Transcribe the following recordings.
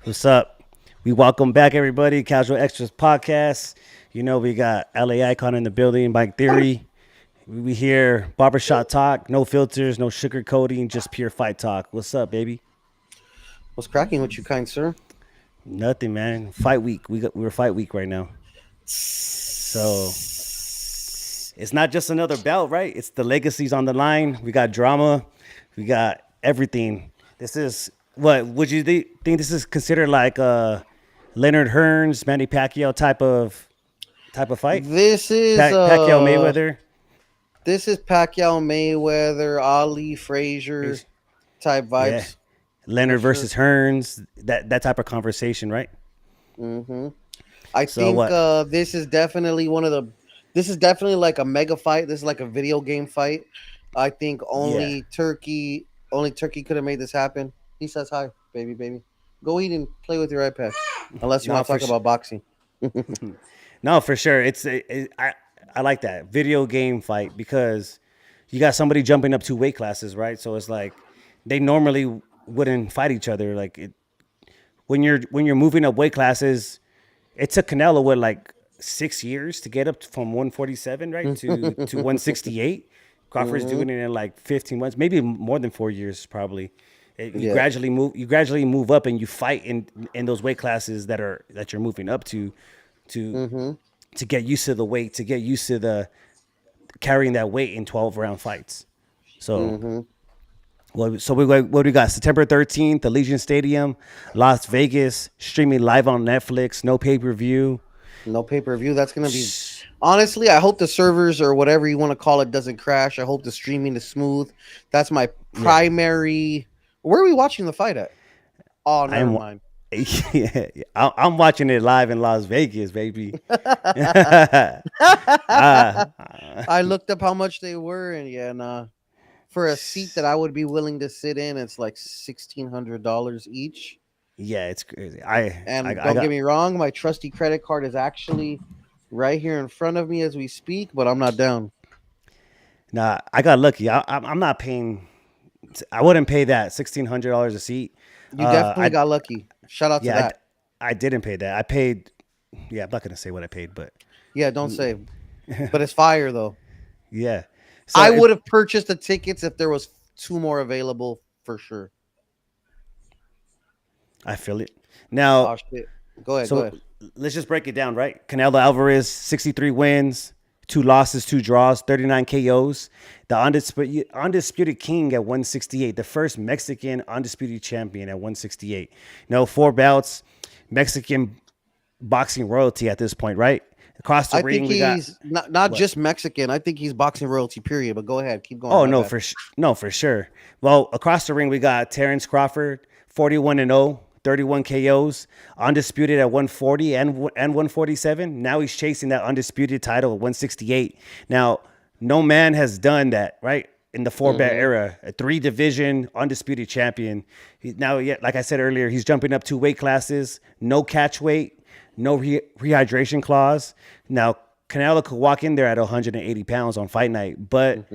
What's up? We welcome back everybody. Casual Extras podcast. You know we got LA Icon in the building. Mike Theory. We hear barbershop talk. No filters. No sugarcoating. Just pure fight talk. What's up, baby? What's cracking with you, kind sir? Nothing, man. Fight week. We're fight week right now. So it's not just another belt, right? It's the legacies on the line. We got drama. We got everything. This is what would you think this is considered like Leonard Hearns, Manny Pacquiao type of fight? This is Pacquiao Mayweather. this is Pacquiao Mayweather, Ali Frazier type Yeah. vibes for Leonard sure. versus Hearns. That type of conversation, right? hmm I So think what? this is definitely one of the. This is definitely like a mega fight. This is like a video game fight. I think Yeah. only Turkey could have made this happen. He says hi, baby, baby. Go eat and play with your iPad, unless you No, want to for talk sure. about boxing. No, for sure. I like that video game fight because you got somebody jumping up two weight classes, right? So it's like they normally wouldn't fight each other. When you're moving up weight classes, it took Canelo what like 6 years to get up from 147 right to 168. Crawford's hmm doing it in like 15 months, maybe more than 4 years probably. You Yeah. gradually move up and you fight in those weight classes that you're moving up to hmm to get used to the weight, to get used to the carrying that weight in 12 round fights. So hmm what do we got? September 13th, Allegiant Stadium, Las Vegas, streaming live on Netflix, no pay-per-view. No pay per view. That's gonna be honestly. I hope the servers or whatever you want to call it doesn't crash. I hope the streaming is smooth. That's my Yeah. primary. Where are we watching the fight at? Oh, never I'm mind. yeah, I'm watching it live in Las Vegas, baby. uh, I looked up how much they were, and yeah, nah. For a seat that I would be willing to sit in, it's like $1,600 each. yeah, it's crazy. I And I don't get got me wrong, my trusty credit card is actually right here in front of me as we speak, but I'm not down. nah, I got lucky. I'm not paying. I wouldn't pay that $1,600 a seat. You definitely I got lucky. Shout out to yeah, that. I didn't pay that. I paid. Yeah, I'm not gonna say what I paid, but Yeah, don't say. But it's fire though. yeah. So I would have purchased the tickets if there was two more available for sure. I feel it. Now, Oh shit. Go ahead, go so ahead. let's just break it down, right? Canelo Alvarez, 63 wins, 2 losses, 2 draws, 39 KOs. The undisputed king at 168, the first Mexican undisputed champion at 168. No, 4 bouts, Mexican boxing royalty at this point, right? Across the I think ring, we got he's not what? just Mexican. I think he's boxing royalty. Period. But go ahead, keep going. Oh My no, bad. no, for sure. Well, across the ring we got Terence Crawford, 41-0, 31 KOs, undisputed at 140 and 147. Now he's chasing that undisputed title at 168. Now, no man has done that, right? In the four-belt hmm era, a three-division undisputed champion. Now, yeah, like I said earlier, he's jumping up 2 weight classes, no catch weight, no rehydration clause. Now, Canelo could walk in there at 180 pounds on fight night, but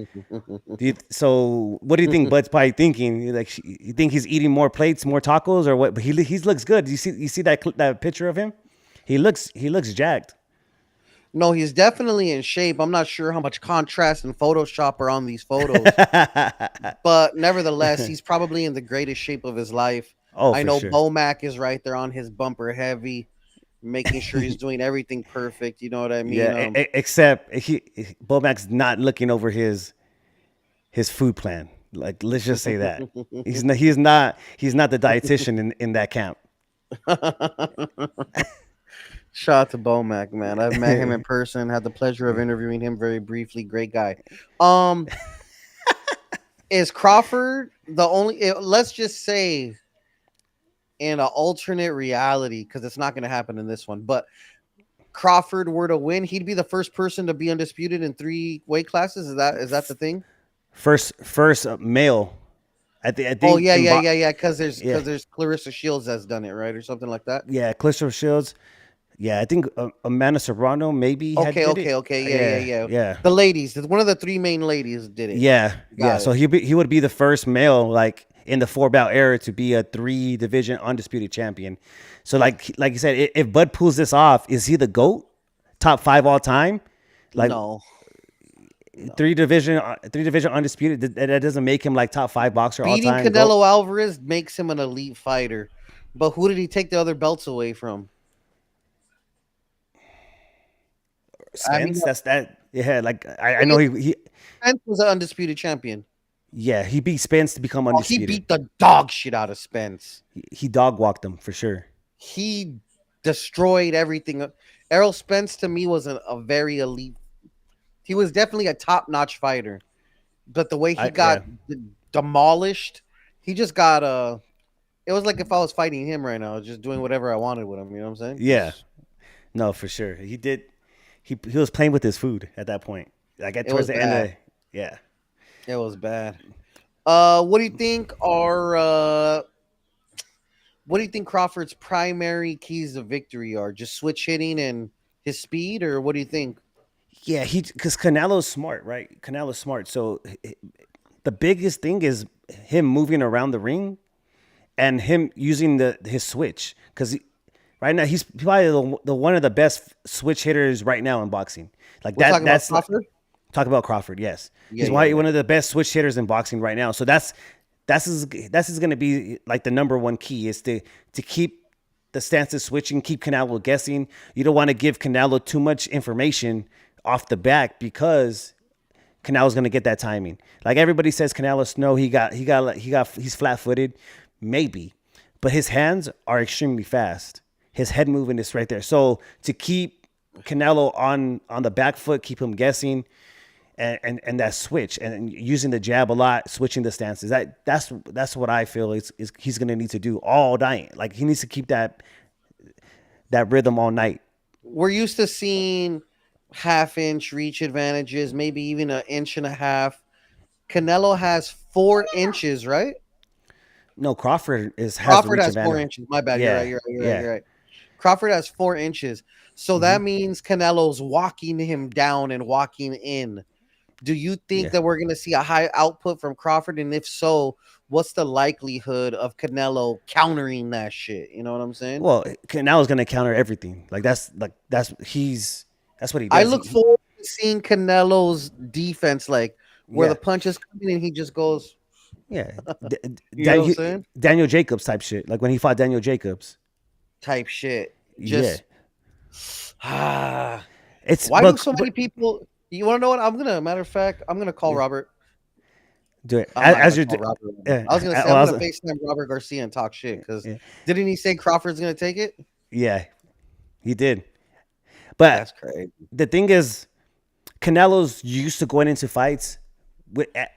so what do you think Bud's probably thinking? Like, you think he's eating more plates, more tacos, or what? But he looks good. You see that picture of him? He looks jacked. No, he's definitely in shape. I'm not sure how much contrast and Photoshop are on these photos, but nevertheless, he's probably in the greatest shape of his life. Oh, I for know sure. Bomac is right there on his bumper heavy, making sure he's doing everything perfect. You know what I mean? Yeah, except Bomac's not looking over his food plan. Like, let's just say that he's not the dietitian in that camp. Shout out to Bomac, man. I've met him in person, had the pleasure of interviewing him very briefly. Great guy. Um, is Crawford the only? Let's just say in an alternate reality, because it's not going to happen in this one. But Crawford were to win, he'd be the first person to be undisputed in three weight classes. Is that the thing? First male. I Oh think yeah, yeah, yeah, yeah. Because there's yeah, because there's Clarissa Shields that's done it, right, or something like that. yeah, Clister Shields. Yeah, I think Amanda Serrano maybe had Okay, did it. okay, okay. Yeah, yeah, Yeah, yeah. yeah, The ladies, one of the three main ladies did it. yeah, yeah. Got So it. he would be the first male like in the 4 bout era to be a 3 division undisputed champion. So like you said, if Bud pulls this off, is he the GOAT? Top 5 all time? Like No, no. 3 division undisputed. That doesn't make him like top 5 boxer all Beating time. GOAT. Canelo Alvarez makes him an elite fighter. But who did he take the other belts away from? I mean, Spence. That's that. Yeah, like I know Spence he was an undisputed champion. yeah, he beat Spence to become Oh, he undisputed. beat the dog shit out of Spence. He dog walked him for sure. He destroyed everything. Errol Spence to me was a very elite. He was definitely a top-notch fighter. But the way he Yeah. got demolished, he just got it was like if I was fighting him right now, just doing whatever I wanted with him. You know what I'm saying? Yeah. No, for sure. He did. He was playing with his food at that point. Like at It towards was the end bad. of yeah. It was bad. What do you think are what do you think Crawford's primary keys to victory are? Just switch hitting and his speed, or what do you think? Yeah, because Canelo's smart, right? Canelo's smart. So the biggest thing is him moving around the ring and him using his switch. Because right now he's probably the one of the best switch hitters right now in boxing. Like We're that. talking about That's Crawford. talk about Crawford. Yes, Yeah, he's yeah, yeah. one of the best switch hitters in boxing right now. So that's going to be like the number one key is to keep the stances switching, keep Canelo guessing. You don't want to give Canelo too much information off the back because Canelo's going to get that timing. Like everybody says, Canelo Snow, he's flat footed, maybe, but his hands are extremely fast. His head movement is right there. So to keep Canelo on the back foot, keep him guessing, and that switch and using the jab a lot, switching the stances. That's what I feel is he's gonna need to do all night. Like he needs to keep that rhythm all night. We're used to seeing half-inch reach advantages, maybe even an inch and a half. Canelo has 4 inches, right? No, Crawford has the Crawford reach has four advantage. inches. My bad. You're right. Yeah, You're right. You're right. yeah. You're right. Crawford has 4 inches. So Hmm. that means Canelo's walking him down and walking in. Do you think Yeah. that we're going to see a high output from Crawford? And if so, what's the likelihood of Canelo countering that shit? You know what I'm saying? Well, Canelo's gonna counter everything. That's what he I does. look forward to seeing Canelo's defense, like where Yeah, the punches come in and he just goes, yeah. you know what I'm saying? Daniel Jacobs type shit. Like when he fought Daniel Jacobs. Type shit. Yeah, Just, ah. it's Why do so many people? You want to know what? Matter of fact, I'm going to call yeah, Robert. do it I'm not as gonna you call do. Robert. Yeah, I was gonna say well, I'm gonna FaceTime Robert Garcia and talk shit because yeah, didn't he say Crawford's gonna take it? yeah, he did. But That's crazy. the thing is, Canelo's used to going into fights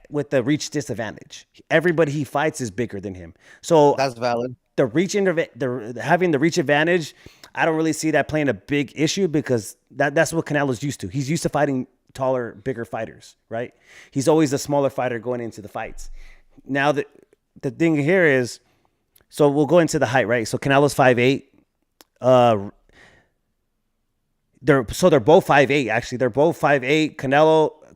with the reach disadvantage. Everybody he fights is bigger than him. So That's valid. having the reach advantage, I don't really see that playing a big issue because that's what Canelo's used to. He's used to fighting taller, bigger fighters, right? He's always a smaller fighter going into the fights. Now the thing here is, so we'll go into the height, right? So Canelo's 5'8". They're both 5'8". Actually, they're both 5'8".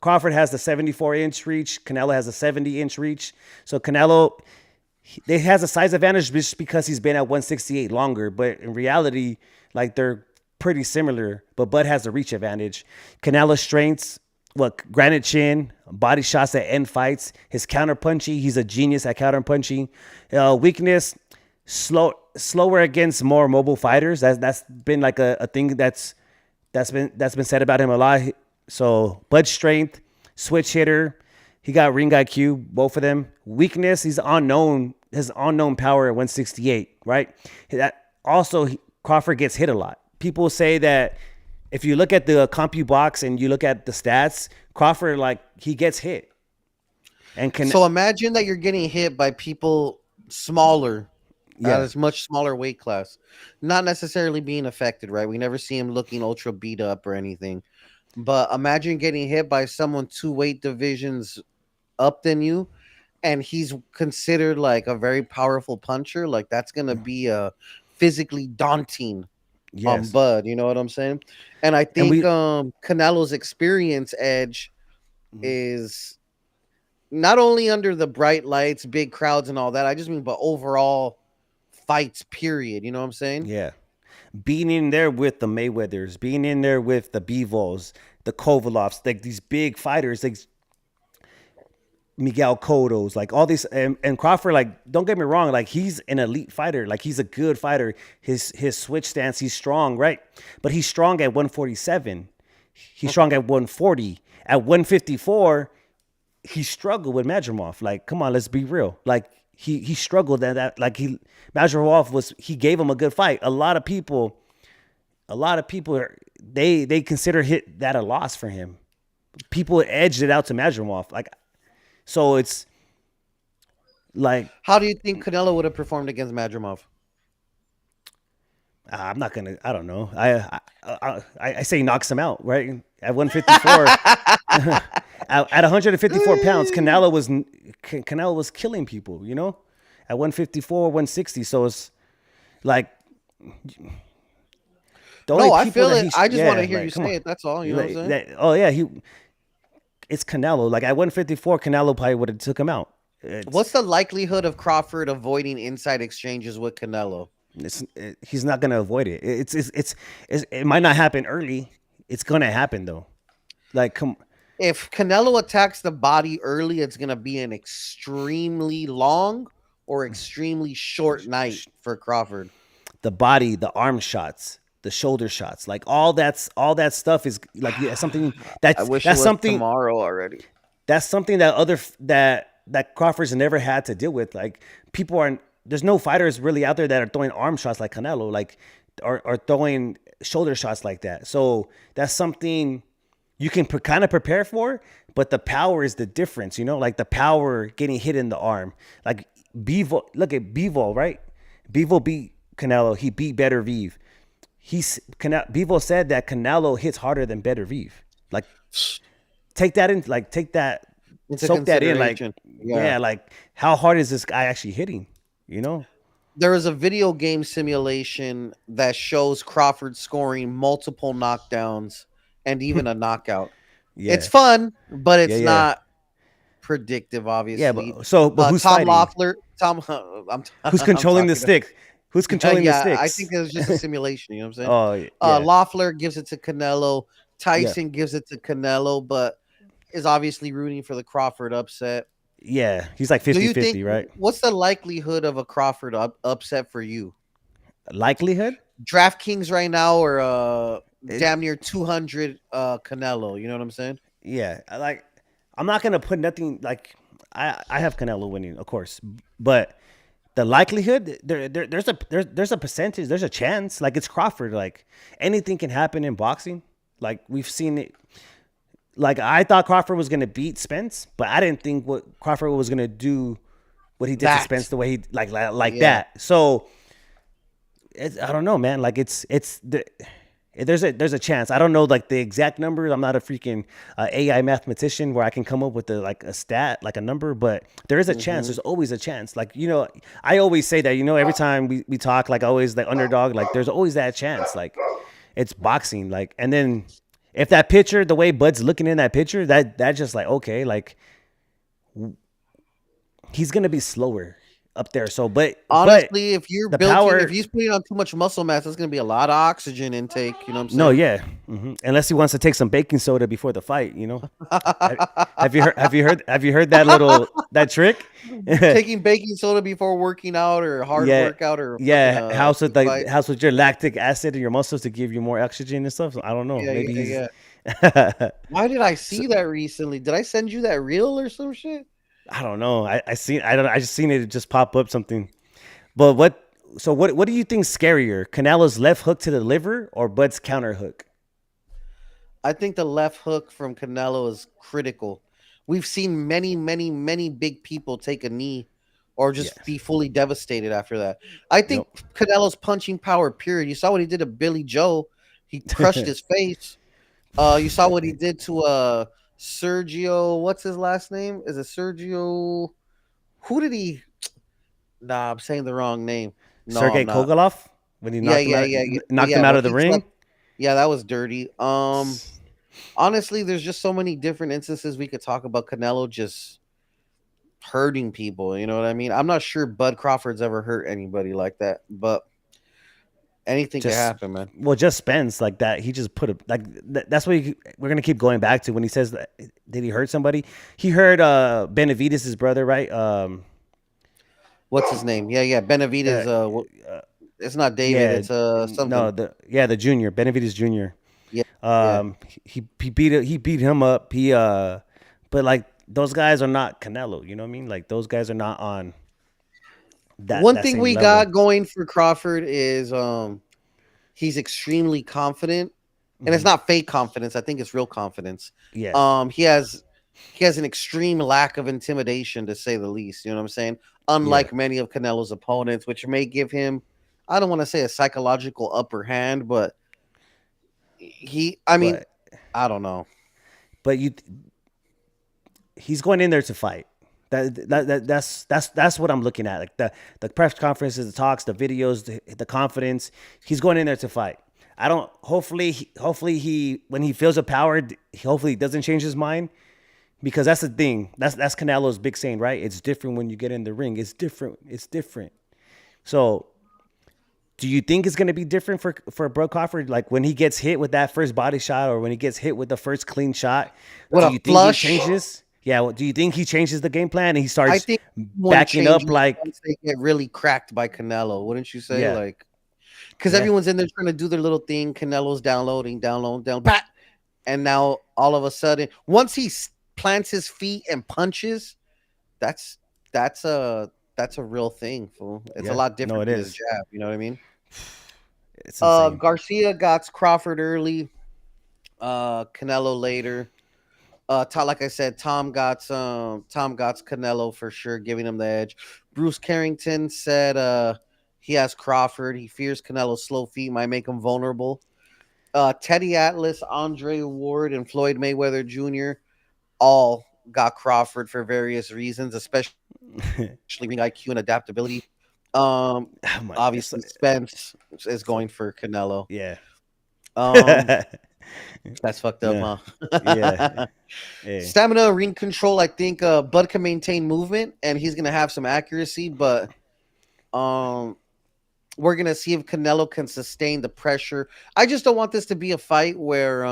Crawford has the 74-inch reach. Canelo has a 70-inch reach. So Canelo, he has a size advantage just because he's been at 168 longer. But in reality, like they're pretty similar. But Bud has the reach advantage. Canelo's strengths, granite chin, body shots that end fights. His counter punching, he's a genius at counter punching. Weakness, slower against more mobile fighters. That's been like a thing that's been said about him a lot. So Bud's strength, switch hitter, he got ring IQ, both of them. Weakness, he's unknown, his unknown power at 168, right? Crawford gets hit a lot. People say that if you look at the CompuBox and you look at the stats, Crawford, like, he gets hit. And So imagine that you're getting hit by people smaller, yeah, at a much smaller weight class, not necessarily being affected, right? We never see him looking ultra beat up or anything. But imagine getting hit by someone 2 weight divisions up than you, and he's considered like a very powerful puncher. Like that's gonna be a physically daunting yes. Bud. You know what I'm saying? And I And think Canelo's experience edge Mhm. is not only under the bright lights, big crowds, and all that. I just mean, but overall fights. Period. You know what I'm saying? Yeah. Being in there with the Mayweathers, being in there with the Bivos, the Kovalovs, like these big fighters, like Miguel Cotto's, like all these, and Crawford, like don't get me wrong, like he's an elite fighter, like he's a good fighter. His switch stance, he's strong, right? But he's strong at 147. He's strong at 140. At 154, he struggled with Madrimov. Like, come on, let's be real. Like he struggled at that. Like he gave him a good fight. A lot of people they consider that a loss for him. People edged it out to Madrimov. Like, so it's like, how do you think Canelo would have performed against Madrimov? I'm not gonna. I don't know. I say he knocks him out right at 154. At 154 pounds, Canelo was killing people. You know, at 154, 160. So it's like. No, I feel it. I just want to hear you say it. That's all. You know what I'm saying? Oh yeah, it's Canelo. Like at 154, Canelo probably would have took him out. What's the likelihood of Crawford avoiding inside exchanges with Canelo? He's not gonna avoid it. It might not happen early. It's gonna happen though. Like, if Canelo attacks the body early, it's gonna be an extremely long or extremely short night for Crawford. The body, the arm shots, the shoulder shots, like all that stuff is like something that's I wish that's it was something tomorrow already. That's something that Crawford's never had to deal with. Like people aren't. There's no fighters really out there that are throwing arm shots like Canelo, like or throwing shoulder shots like that. So that's something you can kind of prepare for, but the power is the difference. You know, like the power getting hit in the arm. Like Bivol, look at Bivol, right? Bivol beat Canelo. He beat Better Vive. Bivol said that Canelo hits harder than Better Vive. Like take that soak that in. Like yeah, like how hard is this guy actually hitting? You know, there is a video game simulation that shows Crawford scoring multiple knockdowns and even a knockout. Yeah. It's fun, but it's not predictive, obviously. Yeah, but who's Tom fighting? Loeffler? Who's controlling the stick? Who's controlling the sticks? I think it was just a simulation. You know what I'm saying? Loeffler gives it to Canelo. Tyson gives it to Canelo, but is obviously rooting for the Crawford upset. Yeah, he's like 50-50, right? What's the likelihood of a Crawford upset for you? Likelihood? DraftKings right now or damn near 200 Canelo. You know what I'm saying? Yeah, I'm not gonna put nothing like I have Canelo winning, of course, but the likelihood there's a percentage, there's a chance. Like it's Crawford. Like anything can happen in boxing. Like we've seen it. Like I thought Crawford was gonna beat Spence, but I didn't think what Crawford was gonna do, what he did to Spence, the way he like that. So I don't know, man. Like there's a chance. I don't know like the exact numbers. I'm not a freaking AI mathematician where I can come up with a stat, like a number, but there is a chance. There's always a chance. Like, you know, I always say that, you know, every time we talk, like always the underdog, like there's always that chance. Like it's boxing. Like, and then if that picture, the way Bud's looking in that picture, that just like, okay, like he's going to be slower up there. So, but honestly, if you're if he's putting on too much muscle mass, there's going to be a lot of oxygen intake. You know what I'm saying? No, yeah. Mm-hmm. Unless he wants to take some baking soda before the fight, you know. Have you heard that trick? Taking baking soda before working out or hard workout or helps with your lactic acid in your muscls to give you more oxygen and stuff. So I don't know. Why did I see that recently? Did I send you that reel or some shit? I don't know. I just seen it just pop up something. But what do you think scarier? Canelo's left hook to the liver or Bud's counter hook? I think the left hook from Canelo is critical. We've seen many, many, many big people take a knee or just be fully devastated after that. I think Canelo's punching power, period. You saw what he did to Billy Joe. He crushed his face. You saw what he did to Sergio, what's his last name? Is it Sergio? Who did he? Nah, I'm saying the wrong name. No, Sergey Kogolov? When he knocked him out of the ring? Yeah, that was dirty. Honestly, there's just so many different instances we could talk about Canelo just hurting people. You know what I mean? I'm not sure Bud Crawford's ever hurt anybody like that, but anything can Just happen, man. well, just Spence like that. He just put a like that's what we're gonna keep going back to when he says that. Did he hurt somebody? He hurt Benavidez' brother, right? What's his name? Yeah. Benavidez. It's not David. Yeah, It's no, something. the junior Benavidez Junior. Yeah, yeah. He beat him up. But like those guys are not Canelo. You know what I mean? Like those guys are not on One that thing same we level. got going for Crawford is he's extremely confident, and it's Hmm. not fake confidence. I think it's real confidence. Yes. He has an extreme lack of intimidation, to say the least. You know what I'm saying? Yeah. Unlike many of Canelo's opponents, which may give him, I don't want to say a psychological upper hand, but I mean, But I don't know. but he's going in there to fight. That's what I'm looking at. Like the press conferences, the talks, the videos, the confidence. He's going in there to fight. I don't. Hopefully he when he feels empowered, hopefully he doesn't change his mind because that's the thing. That's Canelo's big saying, right? It's different when you get in the ring. It's different. It's different. So, do you think it's gonna be different for Bro Crawford? Like when he gets hit with that first body shot, or when he gets hit with the first clean shot, What do a you think he flush! changes? Yeah. Well, do you think he changes the game plan and he I starts think one backing up changes like, once they get really cracked by Canelo. Wouldn't you say? yeah, Like, because yeah, everyone's in there trying to do their little thing. Canelo's down, bat, and now all of a sudden, once he plants his feet and punches, that's that's a that's a real thing, fool. It's a yeah? lot No, different it than his is. jab. You know what I mean? It's insane. Garcia got Crawford early. Canelo later. Like I said, Tom got Canelo for sure, giving him the edge. Bruce Carrington said he has Crawford. He fears Canelo's slow feet might make him vulnerable. Teddy Atlas, Andre Ward, and Floyd Mayweather Jr. all got Crawford for various reasons, especially ring IQ and adaptability. Oh my, Obviously Spence is so going for Canelo. yeah, Um, that's fucked up, yeah, yeah. huh? Hey, Stamina, ring control. I think Bud can maintain movement, and he's gonna have some accuracy, but um, we're gonna see if Canelo can sustain the pressure. I just don't want this to be a fight where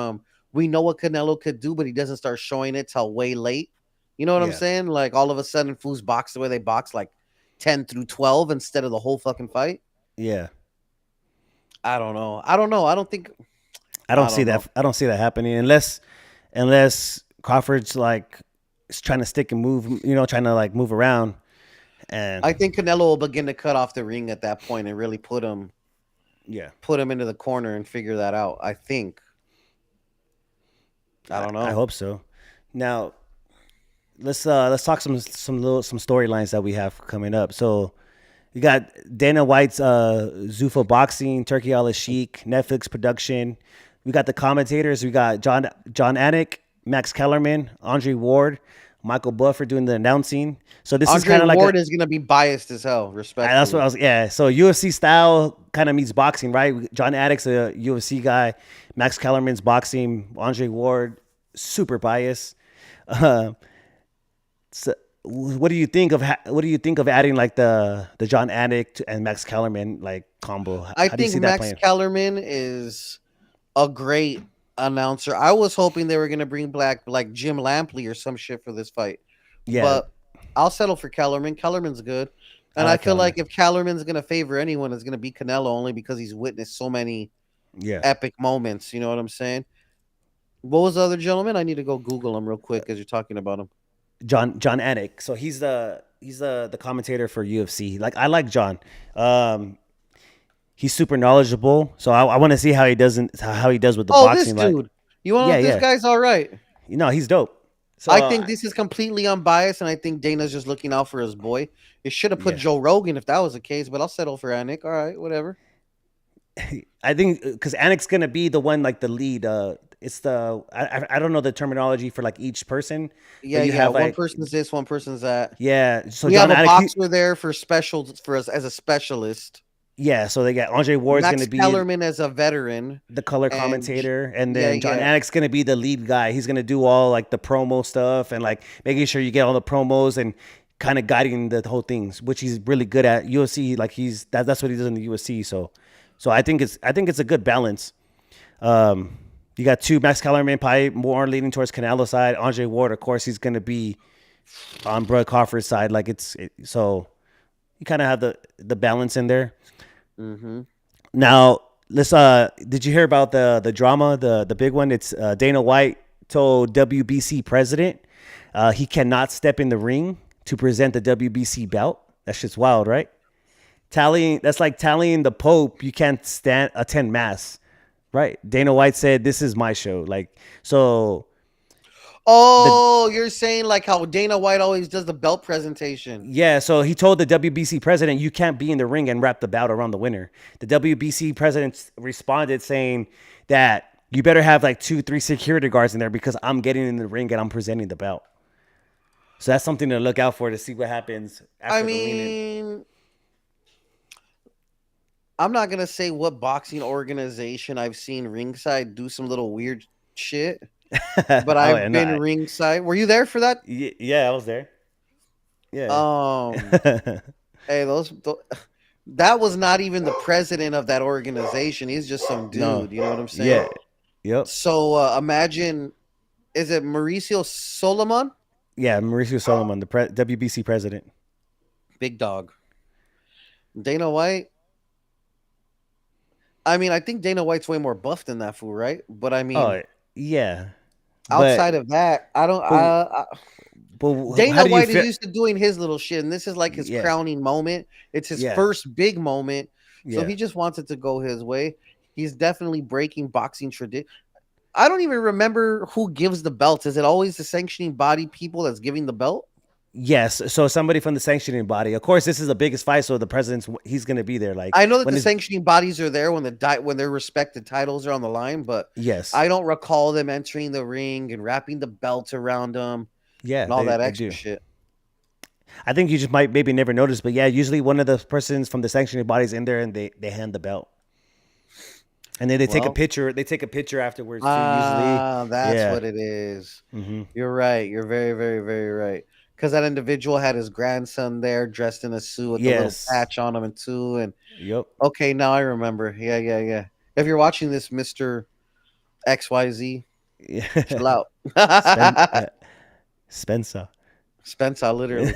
we know what Canelo could do, but he doesn't start showing it till way late. You know what I'm yeah, saying? Like all of a sudden, fools box the way they box, like 10 through 12 instead of the whole fucking fight. yeah. I don't know. I don't know. I don't think. I don't I see don't know. that. I don't see that happening unless Crawford's like is trying to stick and move. You know, trying to like move around and I think Canelo will begin to cut off the ring at that point and really yeah. put him into the corner and figure that out. I think. I don't I know. hope so. Now let's talk some storylines that we have coming up. So you got Dana White's Zuffa Boxing, Turkey Al Sheik, Netflix production. We got the commentators. We got John Anik, Max Kellerman, Andre Ward, Michael Buffer doing the announcing. So this is Andre kind of like a Ward is going to be biased as hell, that's what I respectfully. was. Yeah. So UFC style kind of meets boxing, right? John Addict's a UFC guy. Max Kellerman's boxing. Andre Ward, super biased. Uh, so what do you think of what do you think of adding like the John Addict and Max Kellerman like combo? I How do you think see that Max playing? Kellerman is a great announcer. I was hoping they were going to bring back like Jim Lampley or some shit for this fight, Yeah, but I'll settle for Kellerman. Kellerman's good. I And I like feel Kellerman. like if Kellerman's going to favor anyone, it's going to be Canelo only because he's witnessed so many Yeah, epic moments. You know what I'm saying? What was the other gentleman? I need to go Google him real quick as you're talking about him. John Anik. So he's the commentator for UFC. Like I like John. Um, he's super knowledgeable. So I want to see how he does with the Oh, this boxing. Like dude. You want to know yeah, if this yeah. guy's all right? You know he's dope. So I think this is completely unbiased, and I think Dana's just looking out for his boy. It should have put yeah, Joe Rogan if that was the case, but I'll settle for Anik. All right, whatever. I think because Anik's gonna be the one like the lead. It's I don't know the terminology for like each person, but Yeah, you yeah. have One like person's this, one person's that. yeah. So We John have a Anik, boxer there for special for us as a specialist. yeah. So they got Andre Ward's Max gonna be Kellerman as a veteran, the color and commentator, and yeah, then John yeah. Anik's gonna be the lead guy. He's gonna do all like the promo stuff and like making sure you get all the promos and kind of guiding the whole things, which he's really good at. UFC, like that's what he does in the UFC. So I think it's a good balance. You got two Max Kellerman, probably more leaning towards Canelo side. Andre Ward, of course, he's going to be on Bud Crawford's side. Like so you kind of have the balance in there. Mm-hmm. Now let's did you hear about the drama, the big one? It's Dana White told WBC president he cannot step in the ring to present the WBC belt. That shit's wild, right? That's like tallying the Pope. You can't attend mass, right? Dana White said, "This is my show." Like, so. Oh, you're saying like how Dana White always does the belt presentation. Yeah, so he told the WBC president, "You can't be in the ring and wrap the belt around the winner." The WBC president responded saying that you better have like 2-3 security guards in there because I'm getting in the ring and I'm presenting the belt. So that's something to look out for to see what happens after the lean-in. I'm not gonna say what boxing organization I've seen ringside do some little weird shit, but I've been ringside. Were you there for that? Yeah, I was there. Yeah. Hey, that was not even the president of that organization. He's just some dude. No. You know what I'm saying? Yeah. Yep. So imagine, is it Mauricio Solomon? Yeah, Mauricio Solomon, the WBC president. Big dog. Dana White. I mean, I think Dana White's way more buff than that fool, right? But I mean, yeah. Outside of that, I don't. But Dana White is used to doing his little shit, and this is like his crowning moment. It's his first big moment, so he just wants it to go his way. He's definitely breaking boxing tradition. I don't even remember who gives the belts. Is it always the sanctioning body people that's giving the belt? Yes, so somebody from the sanctioning body. Of course, this is the biggest fight, so the he's going to be there. Like I know that the sanctioning bodies are there when their respected titles are on the line, but yes, I don't recall them entering the ring and wrapping the belt around them. Yeah, and all that extra shit. I think you just might maybe never notice, but yeah, usually one of the persons from the sanctioning bodies in there and they hand the belt. And then they take a picture. They take a picture afterwards. Usually, that's what it is. Mm-hmm. You're right. You're very, very, very right. Because that individual had his grandson there, dressed in a suit with a little patch on him too. And okay, now I remember. Yeah. If you're watching this, Mr. XYZ, chill out. Spencer, literally.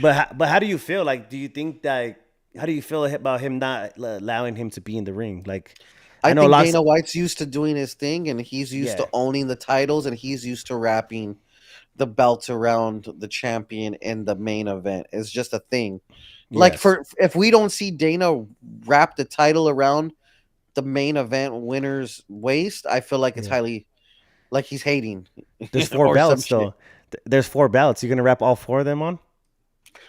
But how do you feel? Like, do you think that? How do you feel about him not allowing him to be in the ring? Like, I know Dana White's used to doing his thing, and he's used to owning the titles, and he's used to wrapping the belts around the champion in the main event. It's just a thing. Yes. Like if we don't see Dana wrap the title around the main event winner's waist, I feel like it's highly like he's hating. There's 4 belts though. There's 4 belts. You're gonna wrap all 4 of them on?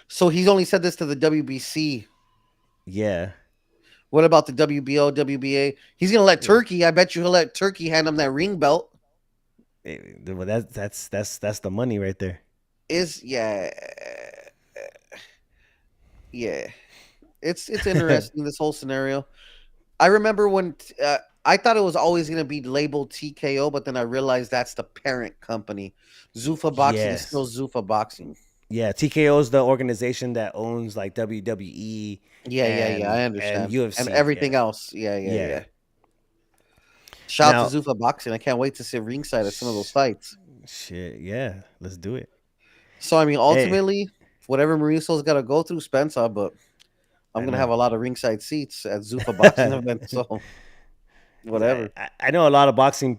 So he's only said this to the WBC. Yeah. What about the WBO, WBA? He's gonna let Turkey. I bet you he'll let Turkey hand him that ring belt. Well, that's the money right there. Yeah. It's interesting this whole scenario. I remember when I thought it was always going to be labeled TKO, but then I realized that's the parent company. Zuffa Boxing is still Zuffa Boxing. Yeah, TKO is the organization that owns like WWE. Yeah, I understand. And UFC and everything else. Yeah. Shout out to Zuffa Boxing. I can't wait to sit ringside at some of those fights. Shit, yeah. Let's do it. So, I mean, ultimately, whatever Mauricio's got to go through, Spencer, but I'm going to have a lot of ringside seats at Zuffa Boxing events, so whatever. I know a lot of boxing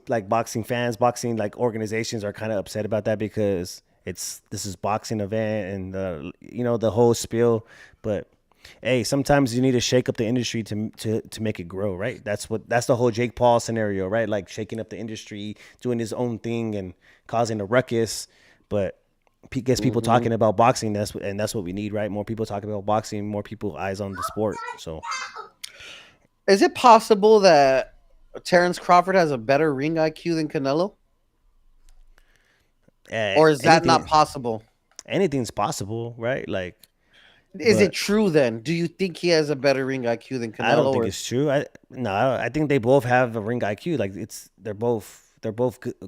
fans, like organizations are kind of upset about that because this is boxing event and, the whole spiel, but hey, sometimes you need to shake up the industry to make it grow, right? That's the whole Jake Paul scenario, right? Like shaking up the industry, doing his own thing and causing a ruckus, but gets people talking about boxing. That's what we need, right? More people talking about boxing, more people eyes on the sport. So, is it possible that Terence Crawford has a better ring IQ than Canelo? Or is that not possible? Anything's possible, right? Like. Is it true then? Do you think he has a better ring IQ than Canelo? I don't think it's true. I think they both have a ring IQ. Like they're both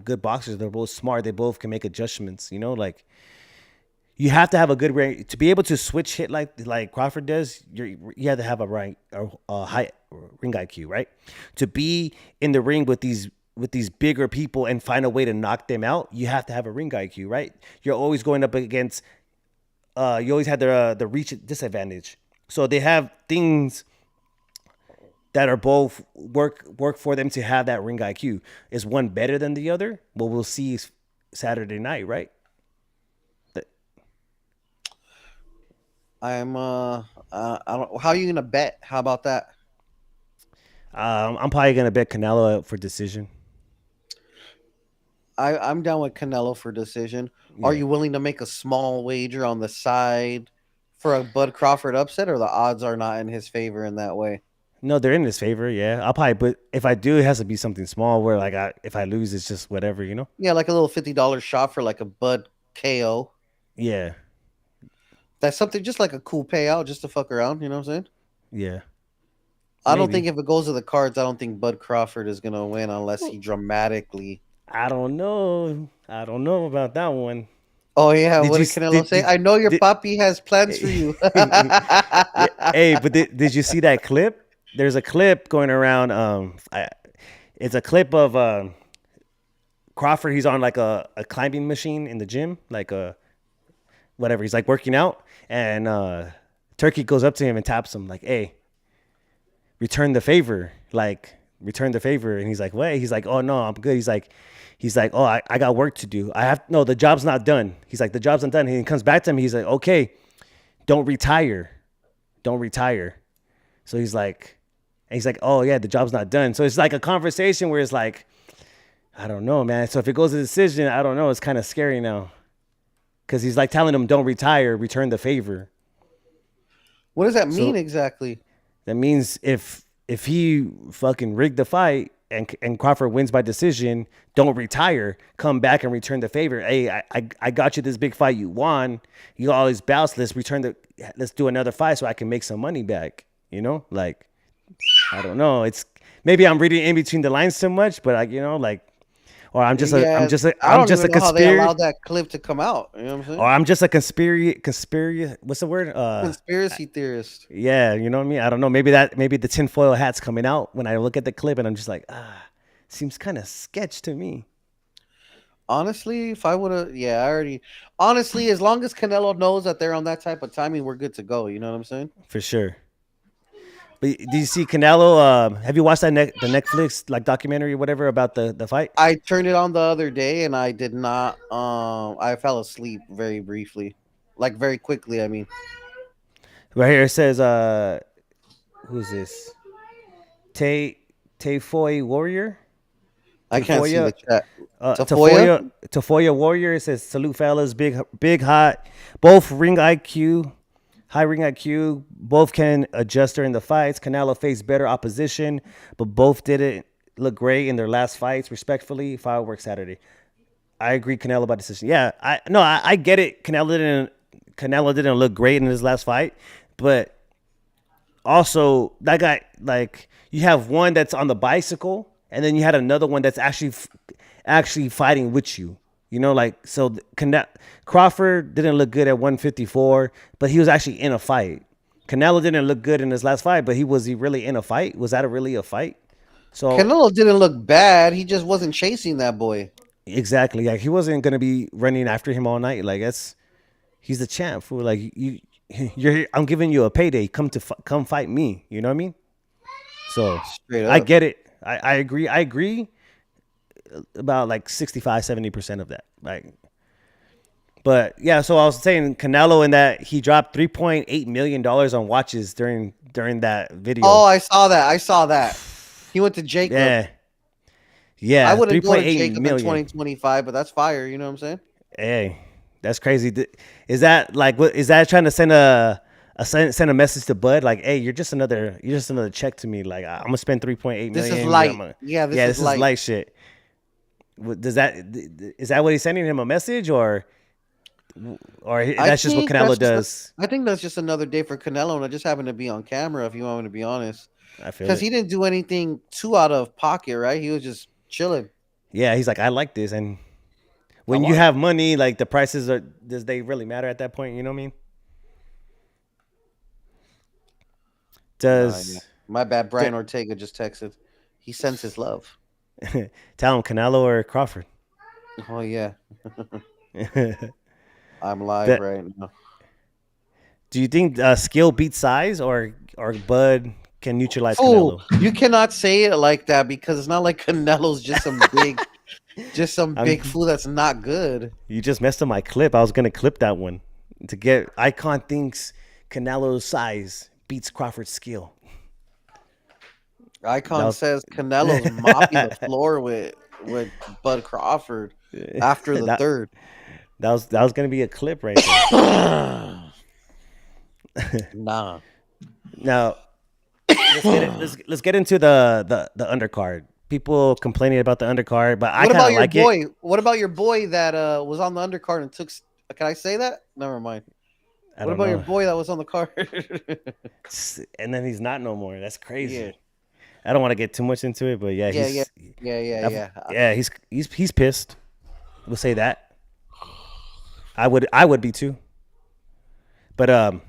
good boxers. They're both smart. They both can make adjustments. Like You have to have a good ring to be able to switch hit like Crawford does. You have to have a high ring IQ, right? To be in the ring with these bigger people and find a way to knock them out, you have to have a ring IQ, right? You're always going up against. You always had the reach disadvantage, so they have things that are both work for them to have that ring IQ. Is one better than the other? Well, we'll see Saturday night, right? I don't. How are you gonna bet? How about that? I'm probably gonna bet Canelo for decision. I'm down with Canelo for decision. Are Yeah. you willing to make a small wager on the side for a Bud Crawford upset, or the odds are not in his favor in that way? No, they're in his favor. Yeah, I'll probably. But if I do, it has to be something small. Where like if I lose, it's just whatever, you know. Yeah, like a little $50 shot for like a Bud KO. Yeah. That's something just like a cool payout just to fuck around. You know what I'm saying? Yeah. I don't think Maybe. if it goes to the cards, I don't think Bud Crawford is gonna win unless he dramatically. I don't know. I don't know about that one. Oh yeah, Did what you did Canelo say? I know your did papi has plans for you. yeah, hey, but did you see that clip? There's a clip going around. It's a clip of Crawford. He's on like a climbing machine in the gym, like a whatever. He's like working out, and Turkey goes up to him and taps him like, "Hey, return the favor." Like return the favor, and he's like, "What?" He's like, "Oh no, I'm good." He's like, "Oh, I got work to do. I have no, the job's not done." He's like, "The job's not done." And he comes back to him. He's like, "Okay, don't retire, don't retire." So he's like, "Oh yeah, the job's not done." So it's like a conversation where it's like, I don't know, man. So if it goes to decision, I don't know. It's kind of scary now because he's like telling him, "Don't retire, return the favor." What does that mean So exactly? that means if he fucking rigged the fight and Crawford wins by decision, don't retire, come back and return the favor. Hey, I got you this big fight, you won, you got all these bouts. Let's do another fight so I can make some money back. You know, like I don't know. It's maybe I'm reading in between the lines too much, but like you know, like or Yeah, I I'm don't just a even know how they conspiracy. allowed that clip to come out. You know what I'm Or saying? I'm just a conspiracy. What's the word? Conspiracy theorist. Yeah, you know what I mean. I don't know. Maybe the tinfoil hat's coming out when I look at the clip, and I'm just like, seems kind of sketch to me. Honestly, if I would have, yeah, I already. Honestly, as long as Canelo knows that they're on that type of timing, we're good to go. You know what I'm saying? For sure. But do you see Canelo? Have you watched the Netflix like documentary or whatever about the fight? I turned it on the other day and I did not. I fell asleep very briefly, like very quickly. I mean, Right here it says, who's this? Tay Tayfoy Warrior. I can't see the Tafoya. chat. Tafoya. Tafoya Warrior. It says salute fellas, big hot, both high ring IQ, both can adjust during the fights. Canelo faced better opposition, but both didn't look great in their last fights. Respectfully, fireworks Saturday. I agree, Canelo by decision. Yeah, I get it. Canelo didn't look great in his last fight, but also that guy like you have one that's on the bicycle and then you had another one that's actually fighting with you, you know, like so Crawford didn't look good at 154, but he was actually in a fight. Canelo didn't look good in his last fight, but was he really in a fight? Was that really a fight? So Canelo didn't look bad. He just wasn't chasing that boy. exactly, like he wasn't gonna be running after him all night. Like he's the champ. Fool. Like you're here, I'm giving you a payday. Come fight me. You know what I mean? So Straight I up. get it. I agree. I agree about like 65-70% of that. Like, but yeah. So I was saying Canelo in that he dropped $3.8 million on watches during that Oh, video. I saw that. I saw that. He went to Jacob. Yeah, I yeah, wouldn't go to 3.8 Jacob in million. 2025, but that's fire. You know what I'm saying? Hey, that's crazy. Is that like what is that trying to send a message to Bud like, hey, you're just another check to me. Like I'm gonna spend 3.8 This is million. light. Yeah, this Yeah, is this is light. light shit. Does that is that what he's sending him a message I that's just what think that's Canelo just. does? I think that's just another day for Canelo, and I just happened to be on camera. If you want me to be honest, I feel because it. he didn't do anything too out of pocket, right? He was just chilling. Yeah, he's like, I like this, and When you have money, like the prices are, does they really matter at that point? You know what I mean? Nah, yeah. Does My bad. d- Brian Ortega just texted. He sends his love. tell him Canelo or Crawford? Oh yeah, that I'm live right now. Do you think skill beats size, or Bud can neutralize Fool, Canelo? you cannot say it like that because it's not like Canelo's just some big I'm fool that's not good. You just messed up my clip. I was gonna clip that one to get Icon thinks Canelo's size beats Crawford's skill. That Icon was says Canelo's mopping the floor with Bud Crawford after the that third. that was gonna be a clip right there. Nah. Now let's get into the undercard. People complaining about the undercard, but I What kind about of your like it. boy? What about your boy that was on the undercard and took? Can I say that? Never mind. I What don't about your know. boy that was on the card? And then he's not no more. That's Yeah, crazy. I don't want to get too much into it, but yeah, yeah, yeah, he's yeah. yeah, he's pissed. We'll say that. I would be too. But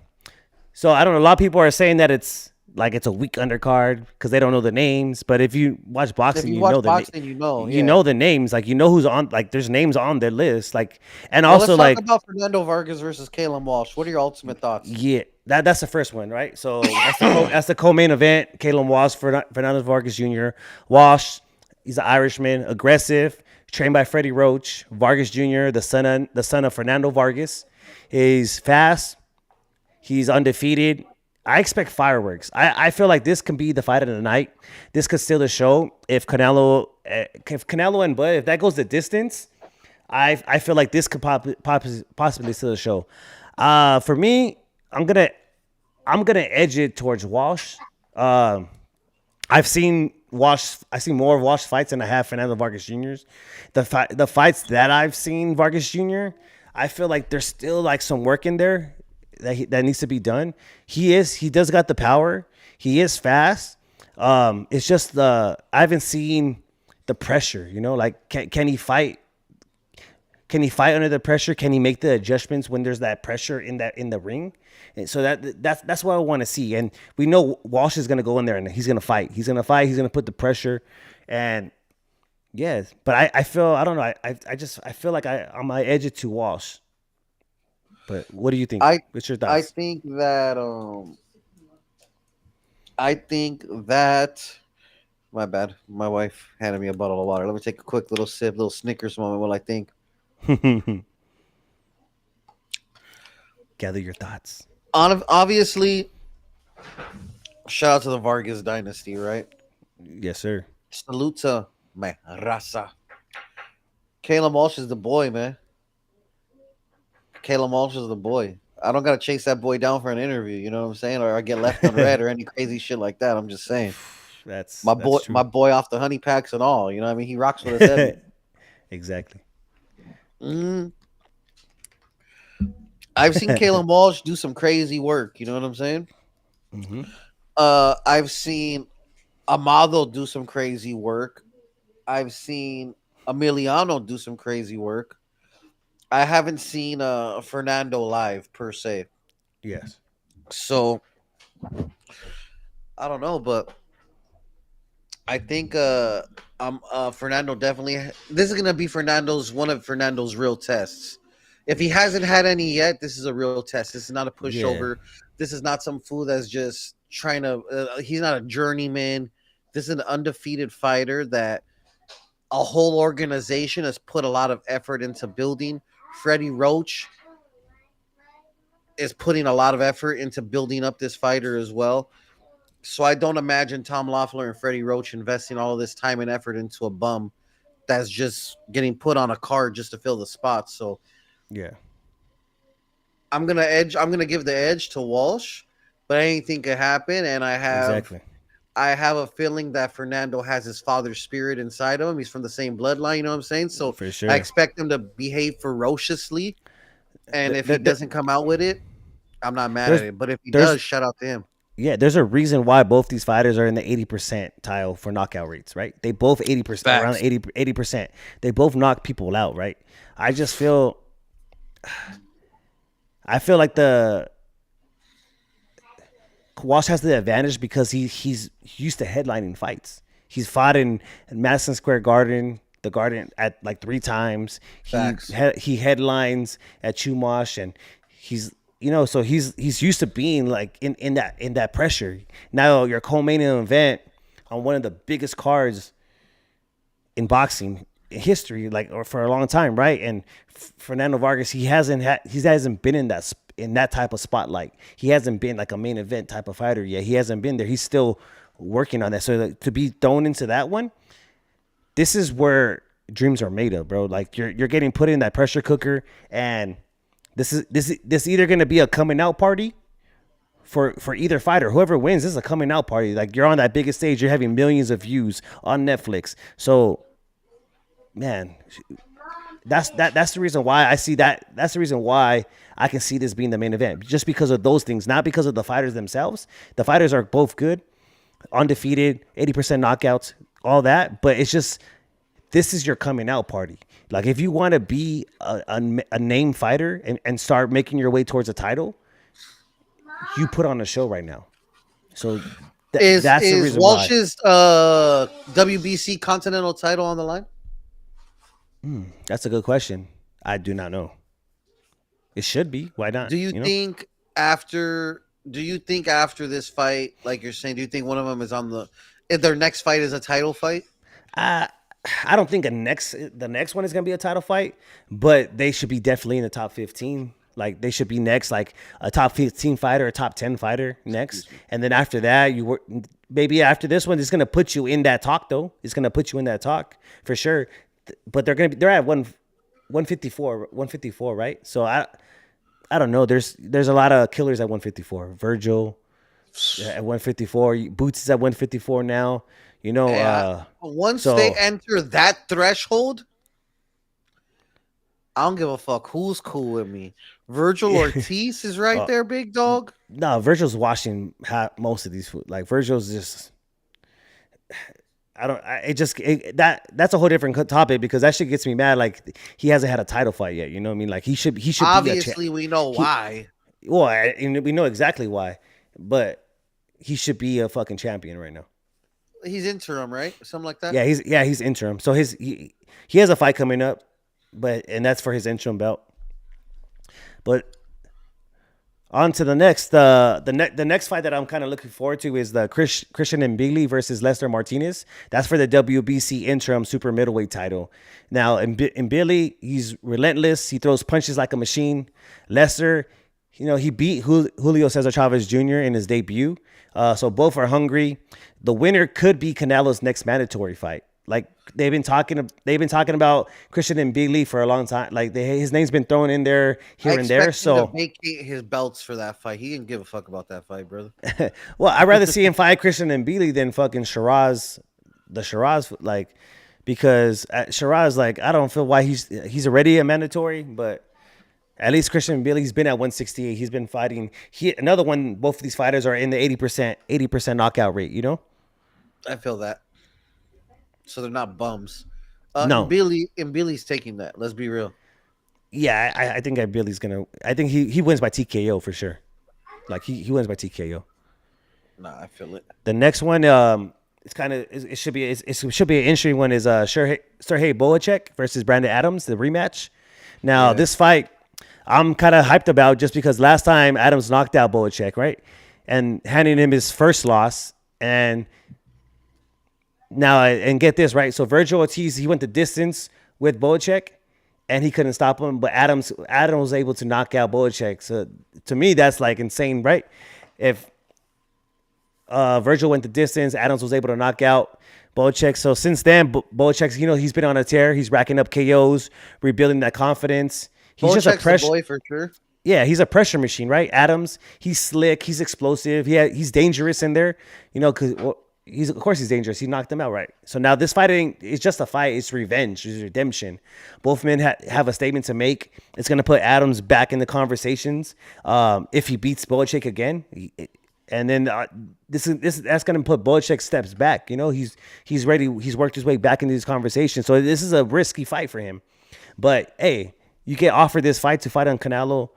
so I don't know. A lot of people are saying that it's like it's a weak undercard because they don't know the names. But if you watch If boxing, you you watch know boxing, you know. you Yeah. know the names. Like you know who's on. Like there's names on their list. Like and Well, let's also talk like about Fernando Vargas versus Caleb Walsh. What are your ultimate thoughts? yeah, that's the first one, right? So that's the co-main event. Caleb Walsh, Fernando Vargas Jr. Walsh, he's an Irishman, aggressive, trained by Freddie Roach. Vargas Jr., the son of Fernando Vargas, is fast. He's undefeated. I expect fireworks. I feel like this can be the fight of the night. This could steal the show if Canelo and Bud, if that goes the distance. I feel like this could possibly steal the show. For me, I'm gonna I'm gonna edge it towards Walsh. I've seen more of Walsh fights than I have Fernando Vargas Jr.'s. The fights that I've seen Vargas Jr., I feel like there's still like some work in there that needs to be done. He does got the power. He is fast. It's just I haven't seen the pressure. Like can he fight? Can he fight under the pressure? Can he make the adjustments when there's that pressure in the ring? And so that's what I want to see. And we know Walsh is gonna go in there and he's gonna fight. He's gonna fight. He's gonna put the pressure. And yes, but I feel I don't know. I feel like on my edge it to Walsh. But what do you think? I What's your I thoughts? think that I think that my bad. My wife handed me a bottle of water. Let me take a quick little sip, little Snickers moment while I think. Gather your thoughts. Obviously, shout out to the Vargas dynasty, right? Yes, sir. Salute to my raza. Caleb Walsh is the boy, man. Caleb Walsh is the boy. I don't gotta chase that boy down for an interview, you know what I'm saying? Or I get left on red or any crazy shit like that. I'm just saying. That's My true. boy off the honey packs and all. You know what I mean? He rocks with us heavy. Exactly. Mm. I've seen Caleb Walsh do some crazy work. You know what I'm saying? Hmm. I've seen Amado do some crazy work. I've seen Emiliano do some crazy work. I haven't seen Fernando live per se. Yes. So I don't know, but I think Fernando definitely this is gonna be Fernando's one of Fernando's real tests. If he hasn't had any yet, this is a real test. This is not a Yeah. pushover. This is not some fool that's just trying to. He's not a journeyman. This is an undefeated fighter that a whole organization has put a lot of effort into building. Freddie Roach is putting a lot of effort into building up this fighter as well. So I don't imagine Tom Loeffler and Freddie Roach investing all of this time and effort into a bum that's just getting put on a card just to fill the spot. So Yeah. I'm gonna give the edge to Walsh, but anything could happen. And Exactly. I have a feeling that Fernando has his father's spirit inside of him. He's from the same bloodline, you know what I'm saying? So For I sure. expect him to behave ferociously. And The, if he the, the, doesn't come out with it, I'm not mad at there's it. But if he there's does, shout out to him. Yeah, there's a reason why both these fighters are in the 80 percentile for knockout rates, right? They both 80%, around Facts. 80%. They both knock people out, right? I just feel, I feel like the Walsh has the advantage because he's used to headlining fights. He's fought in Madison Square Garden, the Garden at like 3 times. Facts. He headlines at Chumash, and he's so he's used to being like in that pressure. Now your co-main event on one of the biggest cards in boxing history, like or for a long time, right? And Fernando Vargas, he hasn't been in that type of spotlight. He hasn't been like a main event type of fighter yet. He hasn't been there. He's still working on that. So like, to be thrown into that one, this is where dreams are made of, bro. Like you're getting put in that pressure cooker, and this is either gonna be a coming out party for either fighter. Whoever wins, this is a coming out party. Like you're on that biggest stage, you're having millions of views on Netflix. So, man, that's the reason why I see that. That's the reason why I can see this being the main event, just because of those things, not because of the fighters themselves. The fighters are both good, undefeated, 80% knockouts, all that. But it's just, this is your coming out party. Like if you want to be a name fighter and start making your way towards a title, you put on a show right now. So that's the reason Walsh's WBC Continental title on the line? That's a good question. I do not know. It should be. Why not? Do you think after this fight, like you're saying, do you think one of them is if their next fight is a title fight? I don't think the next one is gonna be a title fight, but they should be definitely in the top 15. Like they should be next, like a top 15 fighter, a top 10 fighter next, and then after that, maybe after this one, it's gonna put you in that talk though. It's gonna put you in that talk for sure. But they're at 154, right? So I don't know. There's a lot of killers at 154. Virgil at 154. Boots is at 154 now. Once they enter that threshold, I don't give a fuck who's cool with me. Virgil Ortiz is right there, big dog. No, Virgil's washing most of these food. Like Virgil's just, that's a whole different topic because that shit gets me mad. Like he hasn't had a title fight yet. You know what I mean? Like he should. Obviously, we know why. Well, we know exactly why, but he should be a fucking champion right now. He's interim, right? Something like that. Yeah, he's interim. So he has a fight coming up, and that's for his interim belt. But on to the next. The next fight that I'm kind of looking forward to is the Christian Mbili versus Lester Martinez. That's for the WBC interim super middleweight title. Now, Mbili, he's relentless. He throws punches like a machine. Lester, he beat Julio Cesar Chavez Jr. in his debut. So both are hungry. The winner could be Canelo's next mandatory fight. Like they've been talking about Christian Mbili for a long time. Like his name's been thrown in there here and there. So to vacate his belts for that fight. He didn't give a fuck about that fight, brother. Well, I'd rather see him fight Christian Mbili than fucking Shiraz, like because Shiraz, like I don't feel why he's already a mandatory, but at least Christian Mbili, he's been at 168. He's been fighting. Another one. Both of these fighters are in the 80% knockout rate. I feel that. So they're not bums. No, Mbili's taking that. Let's be real. Yeah, I think Mbili's gonna. I think he wins by TKO for sure. Like he wins by TKO. Nah, I feel it. The next one, it should be an interesting one. Is Sergey Boacek versus Brandon Adams, the rematch. Now this fight, I'm kind of hyped about just because last time Adams knocked out Boacek, right, and handing him his first loss, and now and get this right. So Virgil Ortiz, he went the distance with Boacek, and he couldn't stop him, but Adams was able to knock out Boacek. So to me, that's like insane, right? If Virgil went the distance, Adams was able to knock out Boacek. So since then, Boacek's, he's been on a tear. He's racking up KOs, rebuilding that confidence. He's Boacek's just a pressure boy for sure. Yeah, he's a pressure machine, right? Adams, he's slick, he's explosive, he's dangerous in there, because he's dangerous. He knocked him out, right? So now this fighting is just a fight. It's revenge. It's redemption. Both men have a statement to make. It's going to put Adams back in the conversations. If he beats Boacek again, And then that's gonna put Belichick steps back. You know, he's ready. He's worked his way back into these conversations. So this is a risky fight for him. But hey, you get offered this fight to fight on Canelo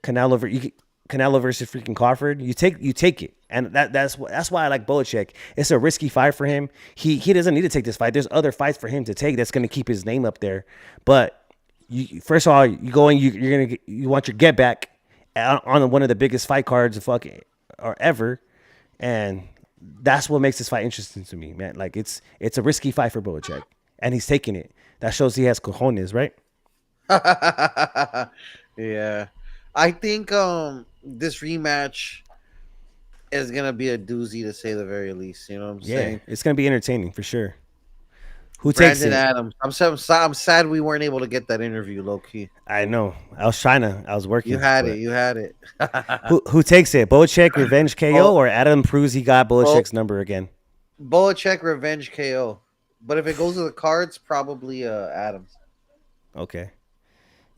versus freaking Crawford. You take it, and that's why I like Belichick. It's a risky fight for him. He doesn't need to take this fight. There's other fights for him to take that's gonna keep his name up there. But first of all, you go in, you want your get back on one of the biggest fight cards or ever, and that's what makes this fight interesting to me, man. Like it's a risky fight for Belichick, and he's taking it. That shows he has cojones, right? Yeah, I think this rematch is gonna be a doozy to say the very least. You know what I'm saying? It's gonna be entertaining for sure. Who takes Brandon it? Adams. I'm sad we weren't able to get that interview, low key. I know. I was working. You had it. Who takes it? Belichick revenge KO or Adam proves he got Belichick's number again? Belichick revenge KO. But if it goes to the cards, probably Adams. Okay.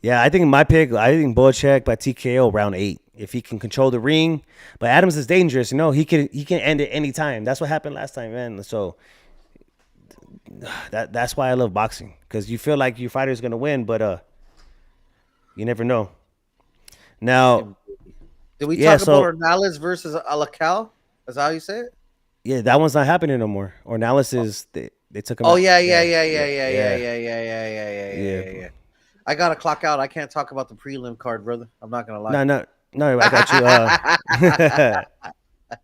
Yeah, I think my pick. I think Belichick by TKO round 8 if he can control the ring. But Adams is dangerous. You know, he can end it anytime. That's what happened last time, man. So that's why I love boxing, because you feel like your fighter's gonna win, but you never know. Now, did we talk about Ornelas versus Alacal? Is that how you say it? Yeah, that one's not happening no more. Ornelas is they took him. Oh yeah. I gotta clock out. I can't talk about the prelim card, brother. I'm not gonna lie. No, I got you.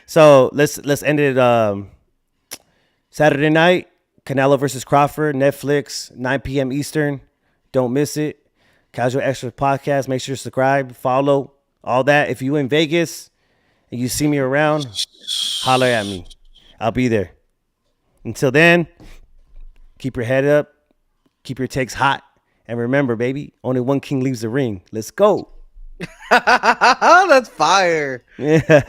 So let's end it. Saturday night, Canelo versus Crawford, Netflix, 9 p.m. Eastern. Don't miss it. Casual Extra Podcast. Make sure to subscribe, follow, all that. If you in Vegas and you see me around, holler at me. I'll be there. Until then, keep your head up, keep your takes hot, and remember, baby, only one king leaves the ring. Let's go. That's fire. Yeah.